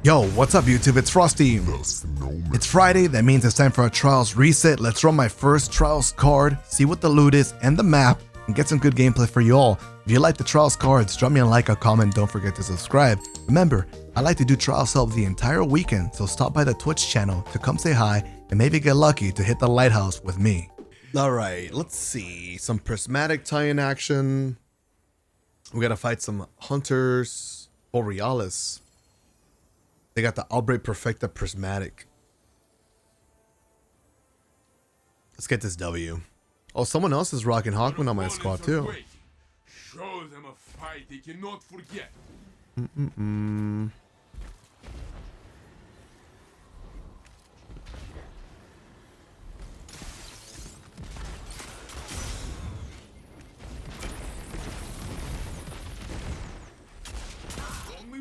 Yo, what's up YouTube? It's Frosty. It's Friday, that means it's time for a Trials reset. Let's run my first Trials card, see what the loot is and the map, and get some good gameplay for you all. If you like the Trials cards, drop me a like, a comment, don't forget to subscribe. Remember, I like to do Trials help the entire weekend, so stop by the Twitch channel to come say hi and maybe get lucky to hit the Lighthouse with me. Alright, let's see. Some prismatic tie-in action. We gotta fight some hunters. Borealis. They got the Outbreak Perfecta Prismatic. Let's get this W. Oh, someone else is rocking Hawkman on my squad too. Show them a fight they cannot forget. Only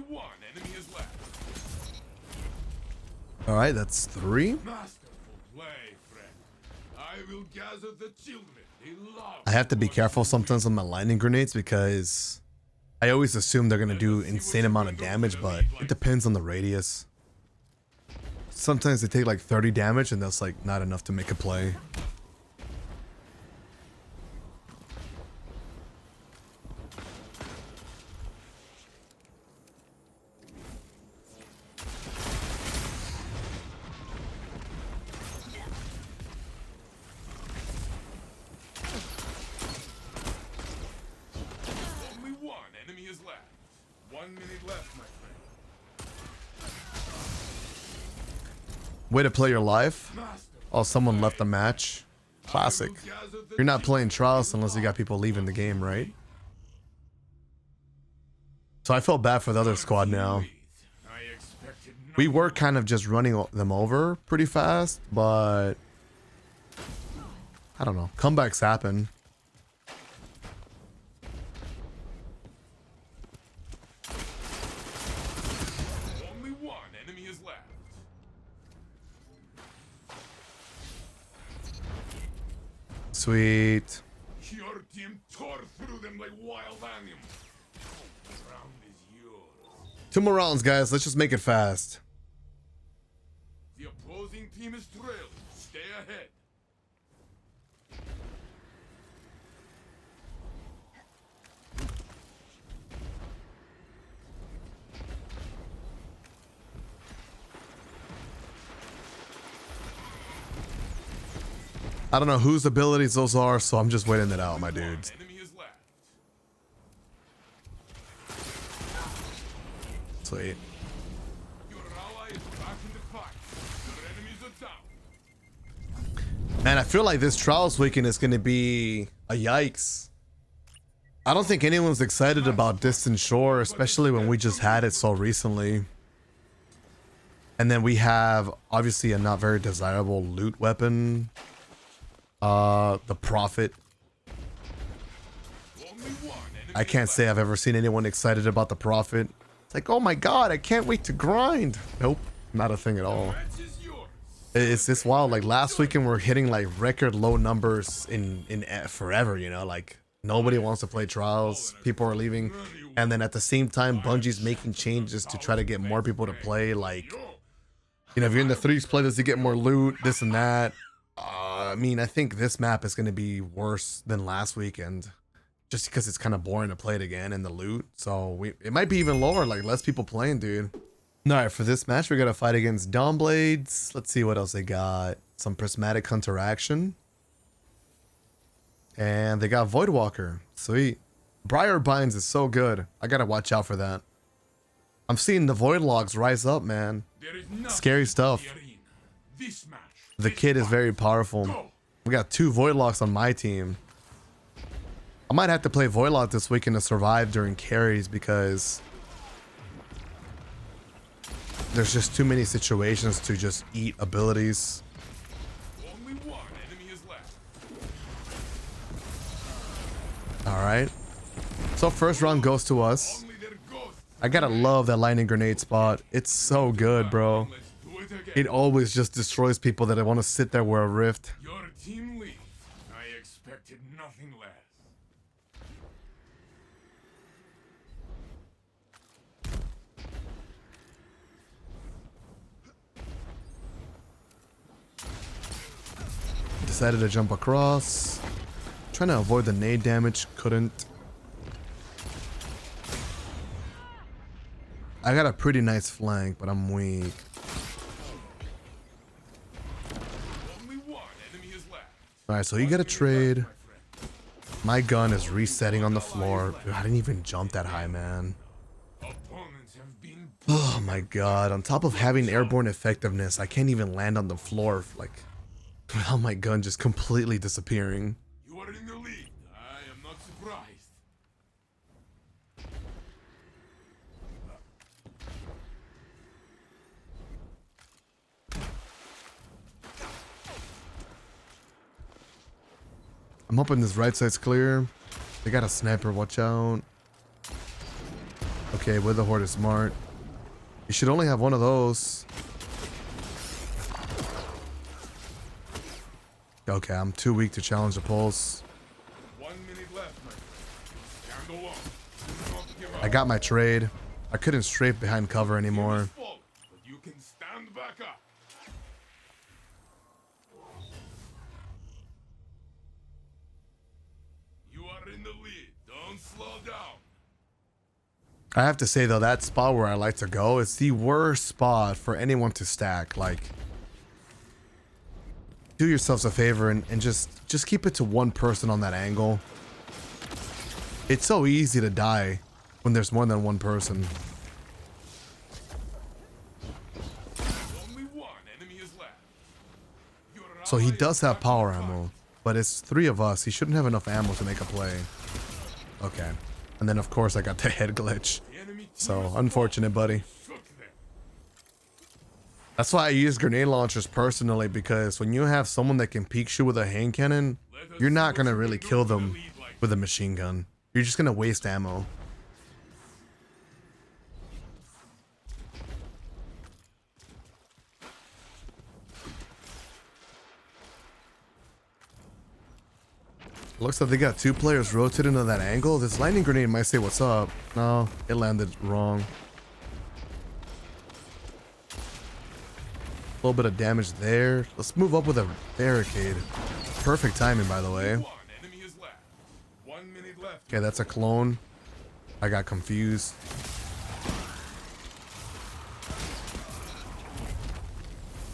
one enemy is left. All right, that's 3. Masterful play, friend. I will gather the children. They love. I have to be careful sometimes on my lightning grenades because I always assume they're gonna do insane amount of damage, but it depends on the radius. Sometimes they take like 30 damage and that's like not enough to make a play. Only one enemy is left. 1 minute left, my friend. Way to play your life. Masterful. Oh, someone left the match. Classic. You're not playing Trials unless you got people leaving the game, right? So I felt bad for the other squad now. I expected We were kind of just running them over pretty fast, but I don't know. Comebacks happen. only one enemy is left. Sweet. Your team tore through them like wild animals. The round is yours. 2 more rounds, guys. Let's just make it fast. The opposing team is trailing. Stay ahead. I don't know whose abilities those are, so I'm just waiting it out, my dudes. Enemy is left. Sweet. Your ally is back in the fight. Your enemies are down. Man, I feel like this Trials weekend is going to be a yikes. I don't think anyone's excited about Distant Shore, especially when we just had it so recently. And then we have, obviously, a not very desirable loot weapon. The Prophet. Only one enemy I can't say I've ever seen anyone excited about the Prophet. It's like, oh my god, I can't wait to grind. Nope, not a thing at all. match is yours. It's this wild. Like last weekend, we're hitting like record low numbers in forever. You know, like nobody wants to play Trials. People are leaving, and then at the same time, Bungie's making changes to try to get more people to play. Like, you know, if you're in the 3s playlist, you get more loot, this and that. I mean, I think this map is going to be worse than last weekend, just because it's kind of boring to play it again and the loot. So it might be even lower, like less people playing, dude. All right, for this match, we got to fight against Dawnblades. Let's see what else they got. Some Prismatic Hunter action. And they got Voidwalker. Sweet. Briar Binds is so good. I got to watch out for that. I'm seeing the Void Logs rise up, man. There is nothing Scary stuff. in the arena. This match. The kid is very powerful. Go. We got 2 Voidlocks on my team. I might have to play Voidlock this weekend to survive during carries because there's just too many situations to just eat abilities. Only one enemy is left. All right. So first round goes to us. Only their ghosts. I gotta love that lightning grenade spot. It's so good, bro. Let's do it again. It always just destroys people that want to sit there where a rift. Your team leads. I expected nothing less. decided to jump across. Trying to avoid the nade damage, couldn't. I got a pretty nice flank, but I'm weak. Only one enemy is left. Alright, so you get a trade. My gun is resetting on the floor. Dude, I didn't even jump that high, man. Opponents have been Oh my god. On top of having airborne effectiveness, I can't even land on the floor. Like, without my gun just completely disappearing. You are in the lead. I am not surprised. I'm hoping this right side's clear. They got a sniper, watch out. Okay, with the horde is smart. You should only have one of those. Okay, I'm too weak to challenge the pulse. 1 minute left, my friend. Stand alone. Do not give up. I got my trade. I couldn't strafe behind cover anymore. Fall, but you can stand back up. You are in the lead. Don't slow down. I have to say though, that spot where I like to go is the worst spot for anyone to stack. Like, do yourselves a favor and just keep it to one person on that angle. It's so easy to die when there's more than one person. Only one enemy is left. Your So he ally does is have back power in the ammo, fight. but it's 3 of us. He shouldn't have enough ammo to make a play. Okay. And then of course I got the head glitch. The enemy team So is unfortunate, buddy. shook them. That's why I use grenade launchers personally, because when you have someone that can peek shoot with a hand cannon, you're not going to really kill them with a machine gun. You're just going to waste ammo. Looks like they got 2 players rotated into that angle. This lightning grenade might say what's up. No, it landed wrong. A little bit of damage there. Let's move up with a barricade. Perfect timing, by the way. One enemy is left. 1 minute left. Okay, that's a clone. I got confused.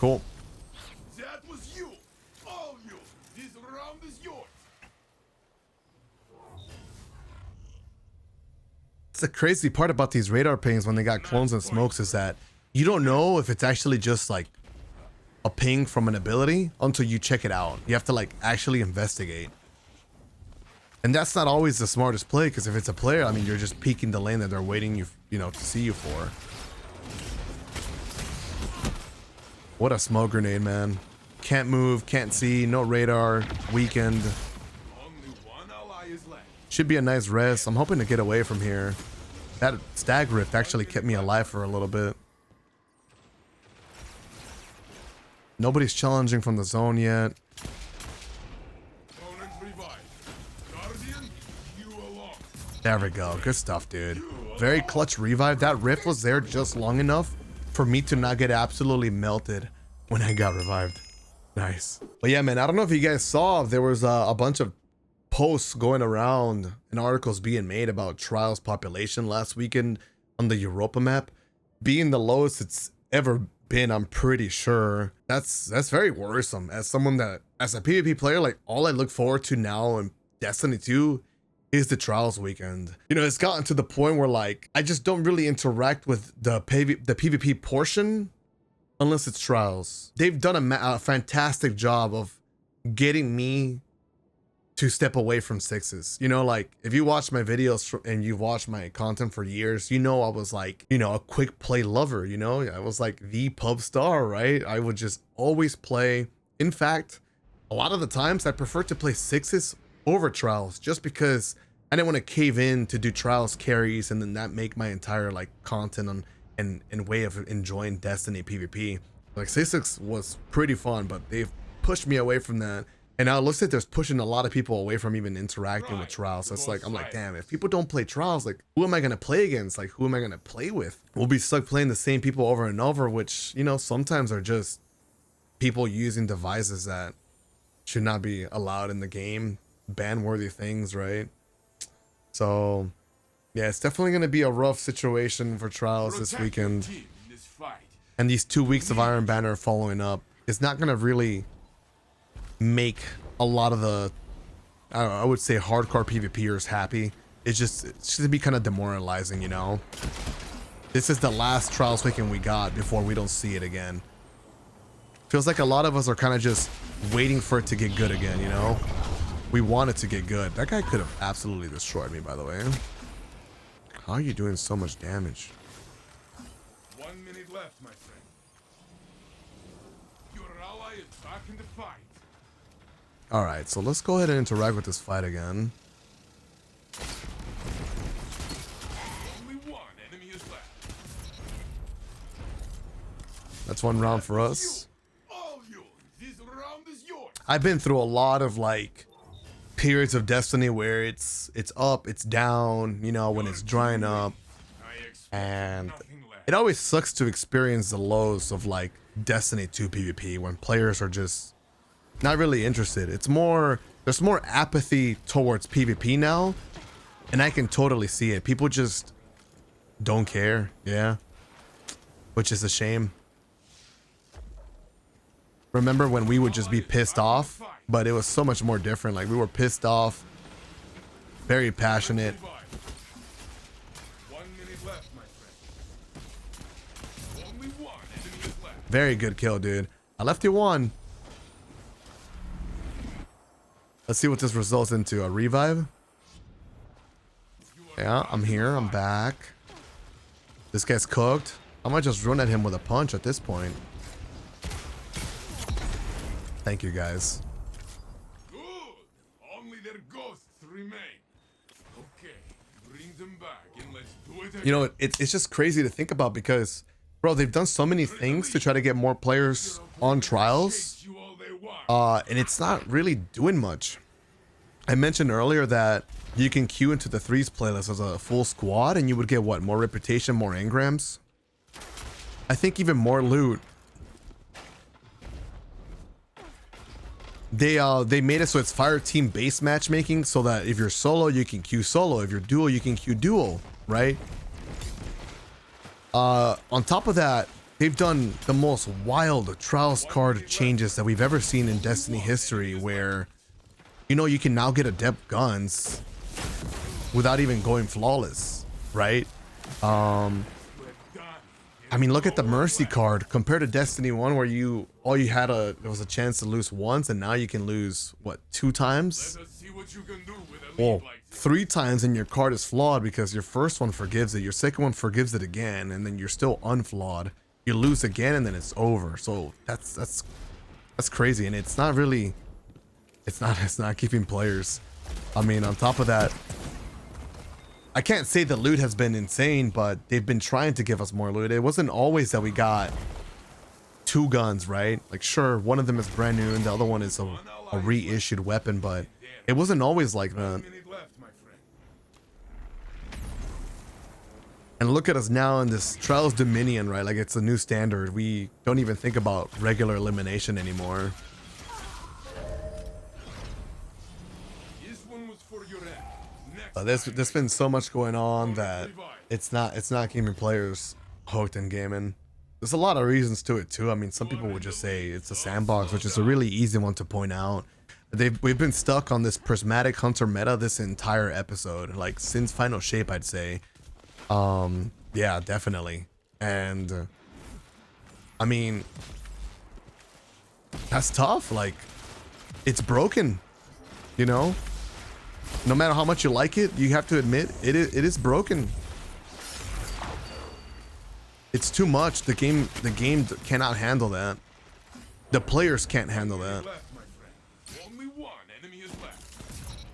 Cool. That was you. All you. This round is yours. It's the crazy part about these radar pings when they got clones and smokes is that you don't know if it's actually just like a ping from an ability until you check it out. You have to like actually investigate. And that's not always the smartest play, because if it's a player, I mean, you're just peeking the lane that they're waiting you know, to see you for. What a smoke grenade, man. Can't move, can't see, no radar, weakened. Only one ally is left. Should be a nice rest. I'm hoping to get away from here. That stag rift actually kept me alive for a little bit. Nobody's challenging from the zone yet. Opponent revived. Guardian, you alone. There we go. Good stuff, dude. Very clutch revive. That rift was there just long enough for me to not get absolutely melted when I got revived. Nice. But yeah, man, I don't know if you guys saw, there was a bunch of posts going around and articles being made about Trials population last weekend on the Europa map being the lowest it's ever been. I'm pretty sure that's very worrisome. As someone that, as a PvP player, like all I look forward to now in Destiny 2 is the Trials weekend. You know, it's gotten to the point where like I just don't really interact with the PvP portion unless it's Trials. They've done a fantastic job of getting me to step away from sixes. You know, like if you watch my videos and you've watched my content for years, you know I was like, you know, a quick play lover. You know, I was like the pub star, right? I would just always play. In fact, a lot of the times I prefer to play sixes over Trials, just because I didn't want to cave in to do Trials carries and then that make my entire like content on and way of enjoying Destiny PvP. Like 6-6 was pretty fun, but they've pushed me away from that. And now it looks like there's pushing a lot of people away from even interacting with Trials. So it's like, I'm like, damn, if people don't play Trials, like who am I going to play against? Like who am I going to play with? We'll be stuck playing the same people over and over, which, you know, sometimes are just people using devices that should not be allowed in the game. Ban-worthy things, right? So yeah, it's definitely going to be a rough situation for trials this weekend. And these 2 weeks of Iron Banner following up is not going to really make a lot of the, I would say, hardcore PvPers happy. It's just going to be kind of demoralizing, you know? This is the last trials weekend we got before we don't see it again. Feels like a lot of us are kind of just waiting for it to get good again, you know? We want it to get good. That guy could have absolutely destroyed me, by the way. How are you doing so much damage? 1 minute left, my friend. Your ally is back in the fight. Alright, so let's go ahead and interact with this fight again. Only one enemy is left. That's 1 round for us. All yours. This round is yours. I've been through a lot of like periods of Destiny where it's up, it's down, you know, when it's drying up, and it always sucks to experience the lows of like Destiny 2 PvP when players are just not really interested. It's more, there's more apathy towards PvP now, and I can totally see it. People just don't care, yeah, which is a shame. Remember when we would just be pissed off, but it was so much more different. Like we were pissed off, very passionate. 1 minute left, my friend. Only one enemy is left. Very good kill, dude. I left you 1. Let's see what this results into. A revive? Yeah, I'm here. I'm back. This guy's cooked. I might just run at him with a punch at this point. Thank you, guys. Good. Only their ghosts remain. Okay, bring them back and let's do it again. You know, it's just crazy to think about because, bro, they've done so many things to try to get more players on trials, and it's not really doing much. I mentioned earlier that you can queue into the 3s playlist as a full squad, and you would get what, more reputation, more engrams. I think even more loot. They made it so it's fire team based matchmaking, so that if you're solo you can queue solo, if you're duo you can queue duo, right? On top of that, they've done the most wild trials card changes that we've ever seen in Destiny history, where, you know, you can now get adept guns without even going flawless, right? I mean, look at the Mercy card compared to Destiny 1, where all you had there was a chance to lose once, and now you can lose, what, 2 times? Let us see what you can do with a Well, lead like this. 3 times, and your card is flawed because your first one forgives it, your second one forgives it again, and then you're still unflawed. You lose again, and then it's over. So that's crazy, and it's not really, it's not keeping players. I mean, on top of that, I can't say the loot has been insane, but they've been trying to give us more loot. It wasn't always that we got 2 guns, right? Like, sure, one of them is brand new and the other one is a reissued weapon, but it wasn't always like that. Minute left, my friend. And look at us now in this Trials Dominion, right? Like, it's a new standard. We don't even think about regular elimination anymore. This one was for your end. There's been so much going on that it's not keeping players hooked in gaming. There's a lot of reasons to it too. I mean, some people would just say it's a sandbox, which is a really easy one to point out. We've been stuck on this prismatic hunter meta this entire episode, like since Final Shape, I'd say. Yeah, definitely. And I mean, that's tough. Like, it's broken, you know? No matter how much you like it, you have to admit it is broken. It's too much. The game cannot handle that. The players can't handle that. Only one enemy is left.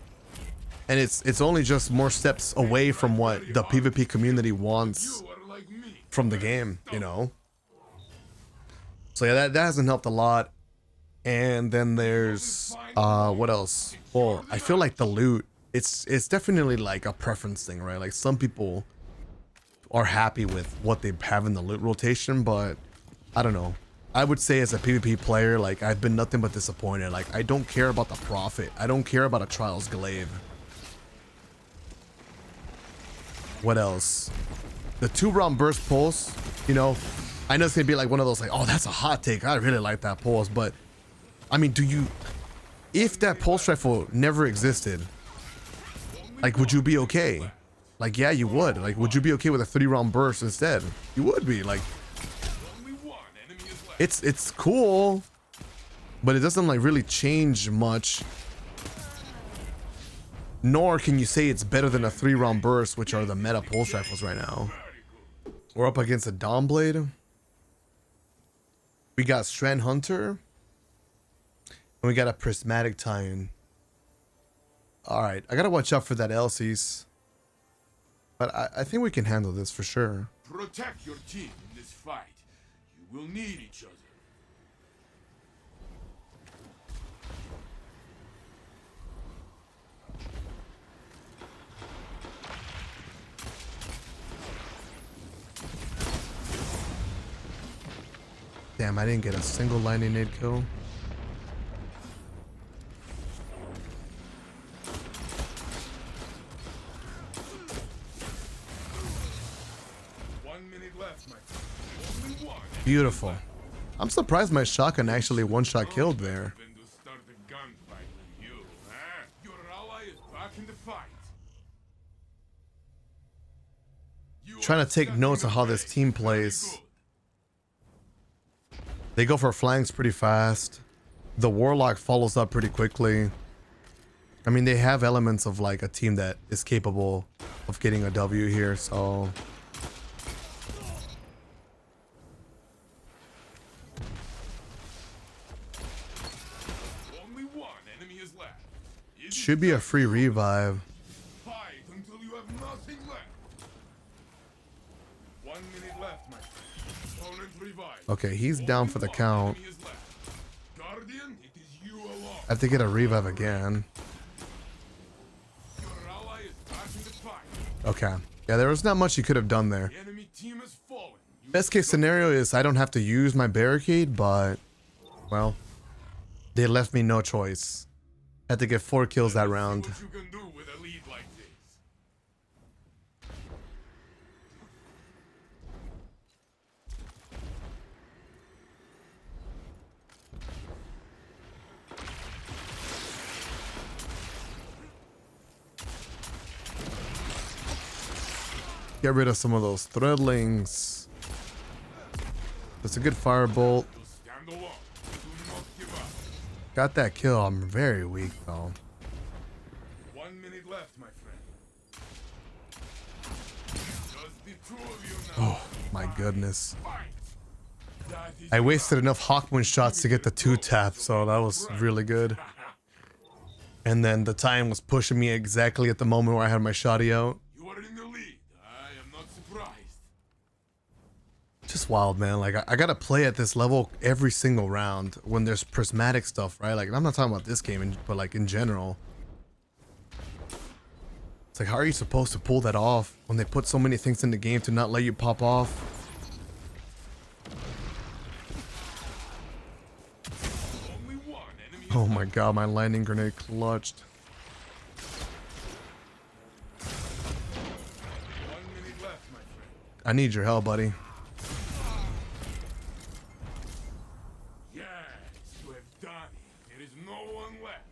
And it's only just more steps away from what the PvP community wants You are like me. from the game, you know? So yeah, that hasn't helped a lot. And then there's what else? Well, I feel like the loot, it's definitely like a preference thing, right? Like, some people are happy with what they have in the loot rotation, but I don't know. I would say as a PvP player, like I've been nothing but disappointed. Like I don't care about the profit. I don't care about a Trials glaive. What else? The 2-round burst pulse, you know, I know it's gonna be like one of those like, oh, that's a hot take. I really like that pulse, but I mean, if that pulse rifle never existed, like, would you be okay? Like, yeah, you would. Like, would you be okay with a 3-round burst instead? You would be. Like, it's cool, but it doesn't like really change much. Nor can you say it's better than a 3-round burst, which are the meta pulse rifles right now. We're up against a Dawnblade. We got Strand Hunter. And we got a Prismatic Titan. Alright, I gotta watch out for that Elsie's. But I think we can handle this for sure. Protect your team in this fight. You will need each other. Damn, I didn't get a single lightning nade kill. Beautiful. I'm surprised my shotgun actually one-shot killed there. Trying to take notes of how this team plays. They go for flanks pretty fast. The Warlock follows up pretty quickly. I mean, they have elements of like a team that is capable of getting a W here, so... Should be a free revive. Fight until you have nothing left. 1 minute left, my friend. Opponent revived. Okay, he's down for the count. Guardian, it is you alone. I have to get a revive again. Your ally is back in the fight. Okay. Yeah, there was not much you could have done there. The enemy team has fallen. Best case scenario is I don't have to use my barricade, but, well, they left me no choice. Had to get 4 kills that round. What you can do with a lead like this. Get rid of some of those threadlings. That's a good firebolt. Stand alone. Do not give up. Got that kill. I'm very weak though. 1 minute left, my friend. Just the two of you now. Oh my goodness. Fight. That is I wasted enough Hawkwind shots to get the 2-tap, so that was really good. And then the time was pushing me exactly at the moment where I had my shotty out. You are in the lead. I am not surprised. Just wild, man. Like I gotta play at this level every single round when there's prismatic stuff, right? Like I'm not talking about this game, but like in general. It's like, how are you supposed to pull that off when they put so many things in the game to not let you pop off? Only one enemy. Oh my god, my lightning grenade clutched. 1 minute left, my friend. I need your help, buddy. Yes, you have done it. There is no one left.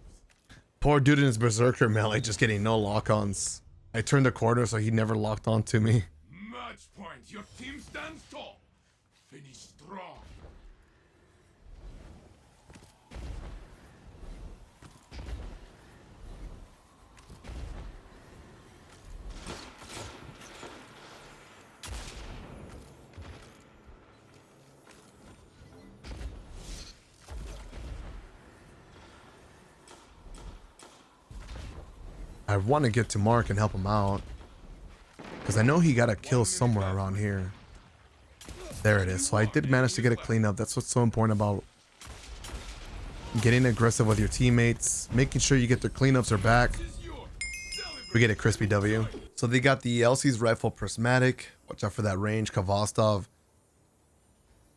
Poor dude in his berserker melee just getting no lock-ons. I turned the corner so he never locked on to me. Match point. Your team stands tall. Finish strong. I want to get to Mark and help him out. Because I know he got a kill somewhere around here. There it is. So I did manage to get a cleanup. That's what's so important about getting aggressive with your teammates. Making sure you get their cleanups or back. We get a crispy W. So they got the Elsie's Rifle Prismatic. Watch out for that range. Kavastov.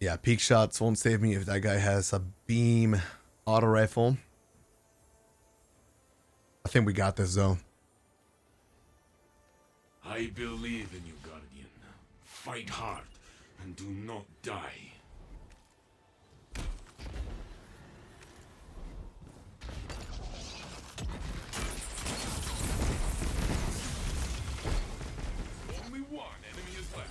Yeah, peak shots won't save me if that guy has a beam auto rifle. I think we got this though. I believe in you, Guardian. Fight hard and do not die. Only one enemy is left.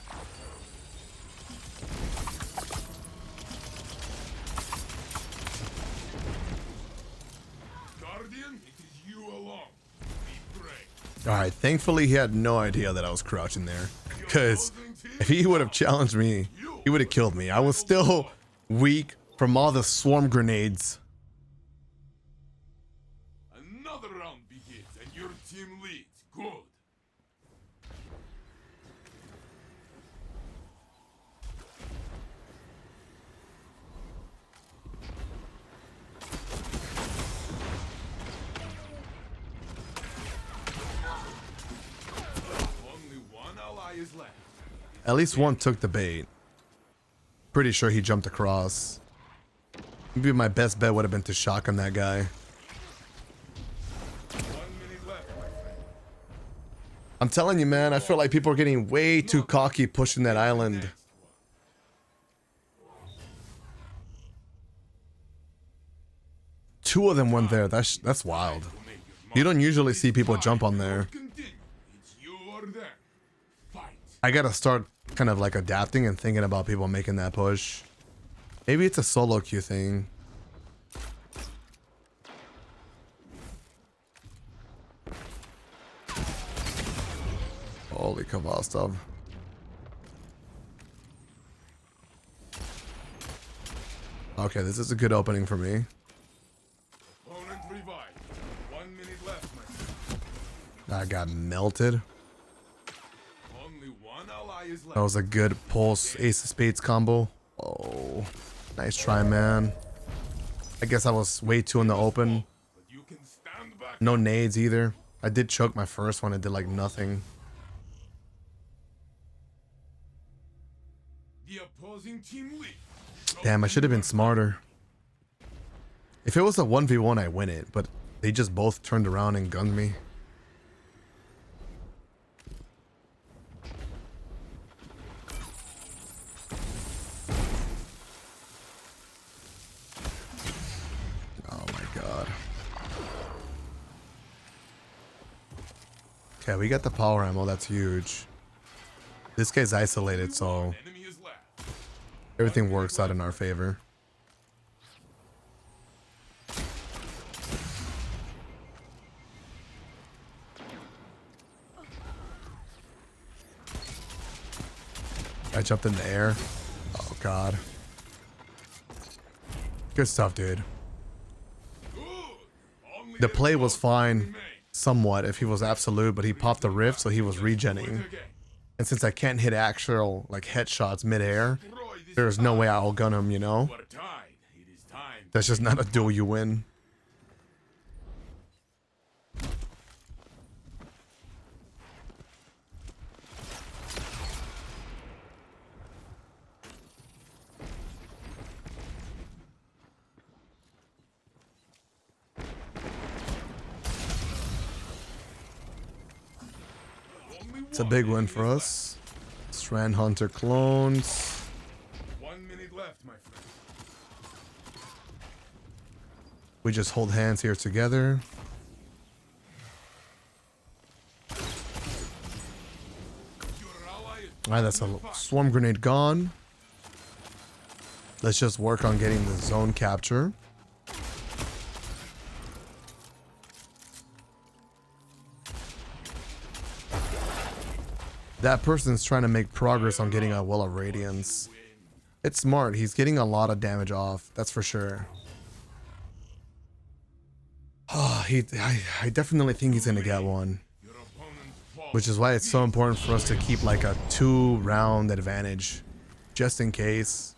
Guardian, it is you alone. Be brave. All right, thankfully he had no idea that I was crouching there, because if he would have challenged me, he would have killed me. I was still weak from all the swarm grenades. Another round begins and your team leads. Good. Only one ally is left. At least one took the bait. Pretty sure he jumped across. Maybe my best bet would have been to shotgun that guy. 1 minute left, my friend. I'm telling you, man, I feel like people are getting way too cocky pushing that island. Two of them went there. That's wild. You don't usually see people jump on there. Continue. It's you or them. Fight. I gotta start kind of like adapting and thinking about people making that push. Maybe it's a solo queue thing. Holy Kavastov. Okay, this is a good opening for me. Opponent revived. 1 minute left, my friend. I got melted. Only one ally is left. That was a good pulse ace of spades combo. Oh, nice try, man. I guess I was way too in the open. But you can stand back. No nades either. I did choke my first one. It did like nothing. The opposing team leads. Damn, I should have been smarter. If it was a 1v1, I win it, but they just both turned around and gunned me. Oh my god. Okay, we got the power ammo. That's huge. This guy's isolated, so Enemy is left. everything works out in our favor. I jumped in the air. Oh god. Good stuff, dude. Good. Only The play was ghosts fine, remain. somewhat, if he was absolute, but he popped the rift, so he was Do regenning. it again. And since I can't hit actual like headshots midair, Destroy this there's no way I'll gun him, you know? We're tied. It is time. That's just not a duel you win. Only It's a one big win enemy for is us. Strand Hunter clones. left. 1 minute left, my friend. We just hold hands here together. Your ally is Alright, that's a swarm grenade gone. Let's just work on getting the zone capture. That person's trying to make progress on getting a Well of Radiance. It's smart. He's getting a lot of damage off. That's for sure. Oh, I definitely think he's gonna get one. your opponent's fault. Which is why it's so important for us to keep like a 2-round advantage. Just in case.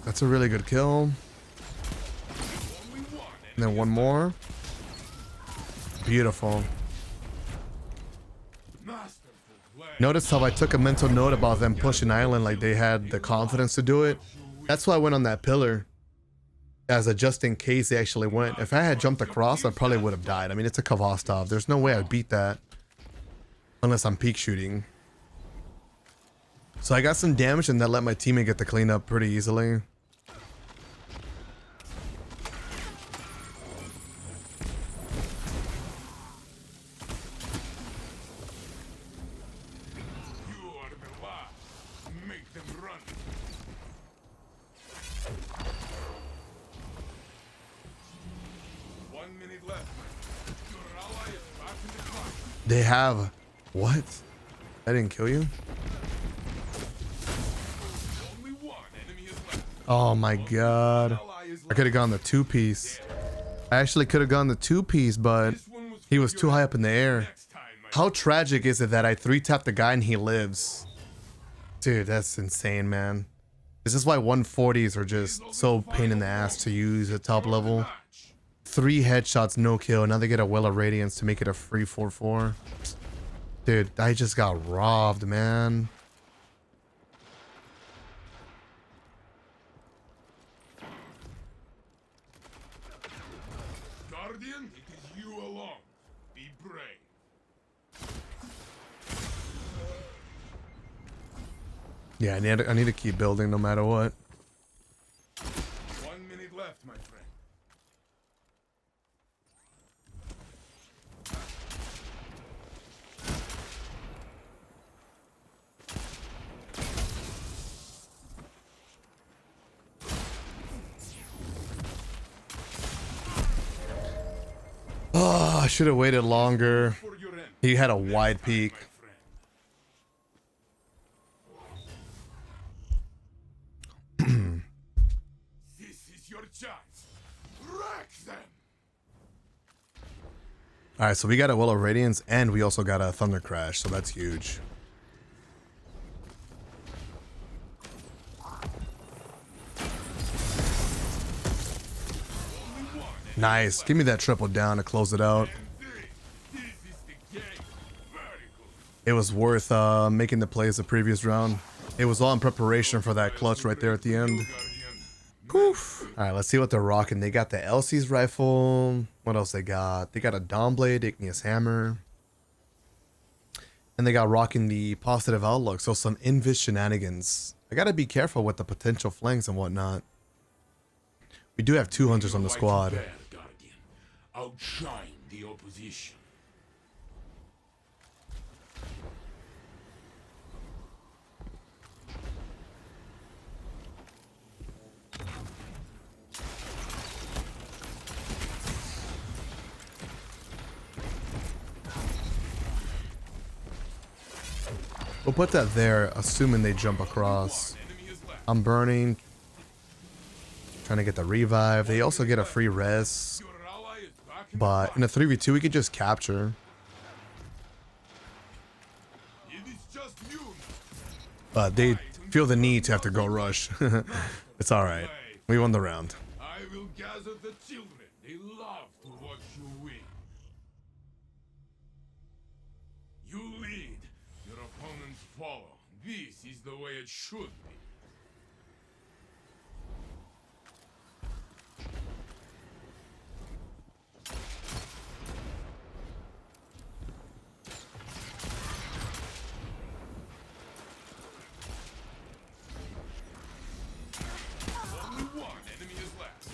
That's a really good kill. Only one And then one more. Beautiful. Masterful play. Notice how I took a mental note about them pushing island like they had the confidence to do it. That's why I went on that pillar. As a just in case they actually went. If I had jumped across, I probably would have died. I mean, it's a Kavastov. There's no way I'd beat that. Unless I'm peek shooting. So I got some damage and that let my teammate get the cleanup pretty easily. You are the last. Make them run. Left. Your ally is back in the fight. They have... What? I didn't kill you? Only one enemy is left. Oh my god. I could have gone the 2-piece. I actually could have gone the 2-piece, but he was too high up in the air. How tragic is it that I 3-tapped the guy and he lives? Dude, that's insane, man. This is why 140s are just so pain in the ass to use at top level. 3 headshots, no kill. Now they get a Well of Radiance to make it a free 4-4. Dude, I just got robbed, man. Guardian, it is you alone. Be brave. Yeah, I need to keep building no matter what. 1 minute left, my friend. Oh, I should have waited longer. For your end. He had a wide peak. This is your chance. Wreck them. Alright, so we got a Well of Radiance and we also got a Thunder Crash, so that's huge. Nice. Give me that triple down to close it out. This is the game. Very good. It was worth making the plays the previous round. It was all in preparation for that clutch right there at the end. Alright, let's see what they're rocking. They got the Elsie's rifle. What else they got? They got a Dawnblade, Igneous Hammer. And they got rocking the Positive Outlook. So some Invis shenanigans. I gotta be careful with the potential flanks and whatnot. We do have 2 hunters on the squad. Guardian. Outshine the opposition. We'll put that there, assuming they jump across. Enemy is left. I'm burning. Trying to get the revive. They also get a free res. Your ally is back in But in a 3v2, we could just capture. the fight. It is just you. But they feel the need to have to go rush. It's alright. We won the round. I will gather the children. They love to watch you win. You lead. Your opponents follow. This is the way it should be. Only one enemy is left.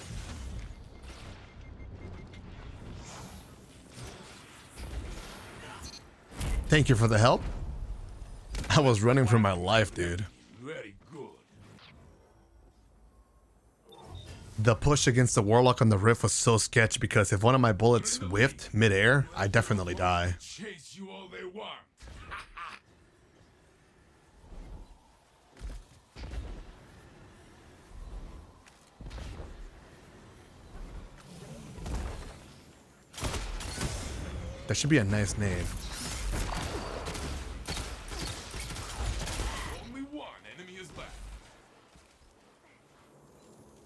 Thank you for the help. I was running for my life, dude. Very good. The push against the Warlock on the Rift was so sketch because if one of my bullets whiffed mid-air, I'd definitely die. Chase you all they want. That should be a nice name. Only one enemy is left.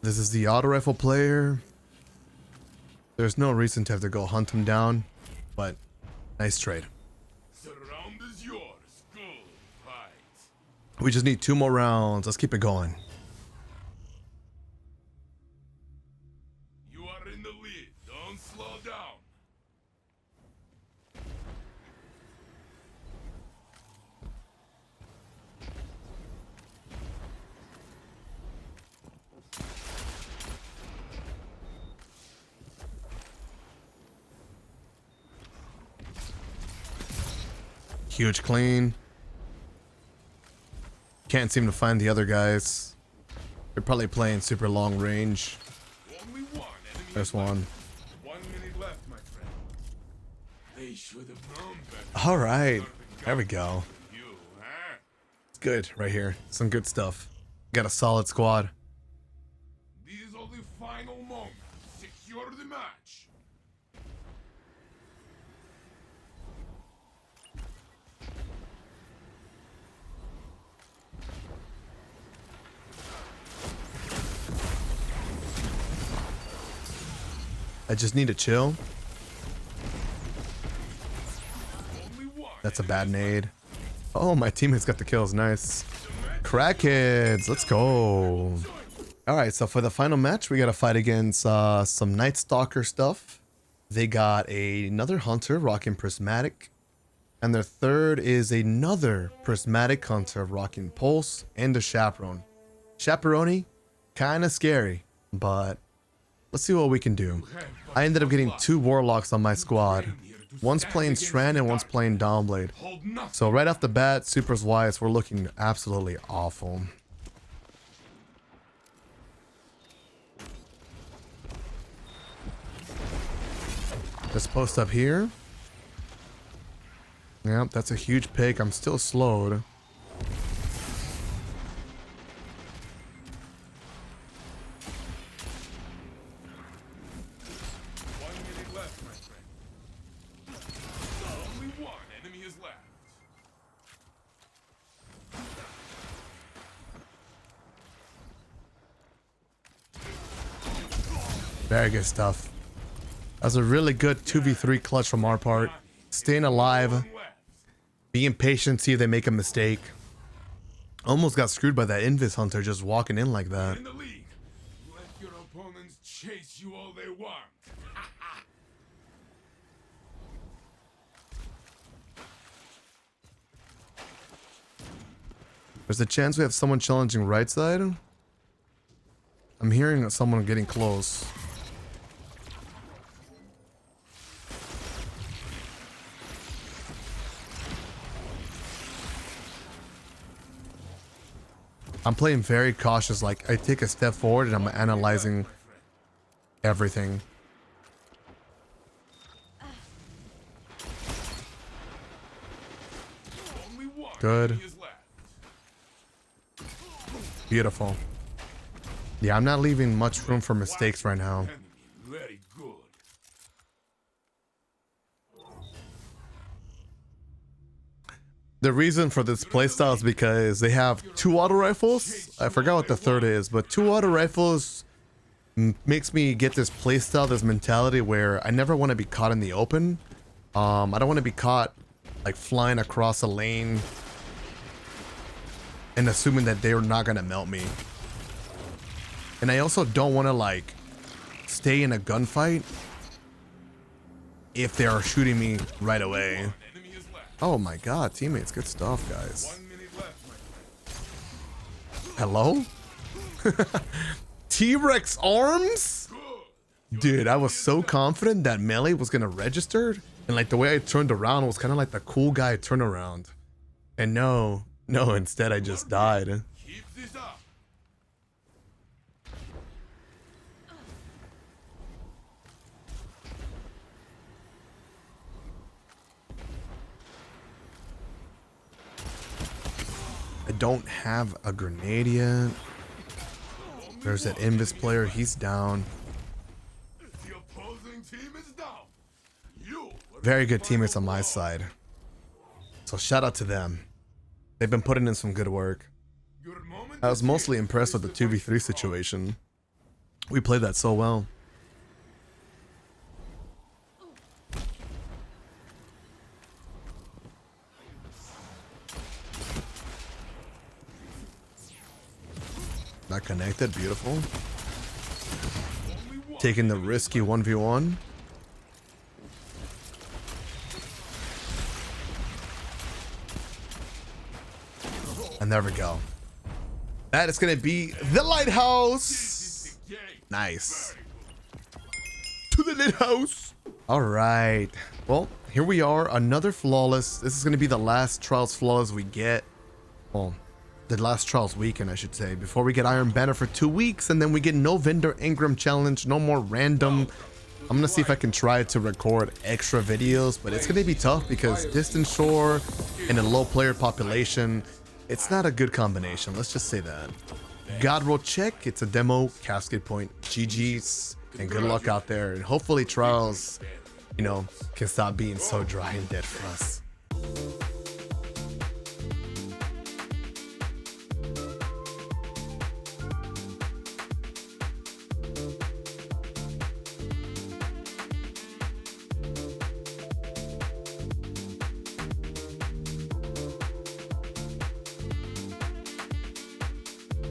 This is the auto rifle player. There's no reason to have to go hunt him down, but nice trade. Surround is yours. Good fight. We just need 2 more rounds. Let's keep it going. You are in the lead. Don't slow down. Huge clean. Can't seem to find the other guys. They're probably playing super long range. Only one enemy. There's one. 1 minute left, my friend. They should have known better. All right. There we go. You, huh? It's good right here. Some good stuff. Got a solid squad. These are the final moments. Secure the match. I just need to chill. Only one. That's a bad nade. Oh, my teammates got the kills. Nice. Crackheads. Let's go. All right, so for the final match, we got to fight against some Night Stalker stuff. They got another Hunter rocking Prismatic. And their third is another Prismatic Hunter rocking Pulse and a Chaperone. Chaperone, kind of scary, but let's see what we can do. I ended up getting 2 Warlocks on my squad. One's playing Strand and one's playing Dawnblade. Hold nothing. So right off the bat, Supers wise, we're looking absolutely awful. Let's post up here. Yep, that's a huge pick. I'm still slowed. 1 minute left, my friend. Only one enemy is left. Very good stuff. That was a really good 2v3 clutch from our part. Staying alive, Left. being patient, see if they make a mistake. Almost got screwed by that Invis Hunter just walking in like that. In the league. Let your opponents chase you all they want. There's a chance we have someone challenging right side. I'm hearing someone getting close. I'm playing very cautious, like I take a step forward and I'm analyzing everything. Only one Good. enemy is left. Beautiful. Yeah, I'm not leaving much room for mistakes right now. Enemy, very good. The reason for this playstyle is because they have 2 auto rifles. I forgot what the third is, but 2 auto rifles makes me get this playstyle, this mentality where I never want to be caught in the open. I don't want to be caught like flying across a lane and assuming that they're not going to melt me. And I also don't want to like stay in a gunfight if they are shooting me right away. Enemy is left. Oh my god, teammates, good stuff, guys. 1 minute left, my friend. Hello? T-Rex arms? Good. Dude, I was so confident that melee was gonna register, and like the way I turned around was kind of like the cool guy turnaround. And no, instead I just died. Keep this up. I don't have a grenade yet. There's that Invis player, he's down. The opposing team is down. You were Very good the teammates on final my blow. side. So shout out to them. They've been putting in some good work. Your moment I was is here. mostly impressed with the 2v3 situation. We played that so well. Not connected. Beautiful. Taking the risky 1v1. And there we go. That is going to be the Lighthouse. Nice. To the Lighthouse. All right. Well, here we are. Another flawless. This is going to be the last Trials flawless we get. Well, the last Trials weekend, I should say. Before we get Iron Banner for 2 weeks. And then we get no Vendor Ingram Challenge. No more random. I'm going to see if I can try to record extra videos. But it's going to be tough because Distant Shore and a low player population. It's not a good combination. Let's just say that. God roll check. It's a demo. Cascade point. GG's. And good luck out there. And hopefully Trials, you know, can stop being so dry and dead for us.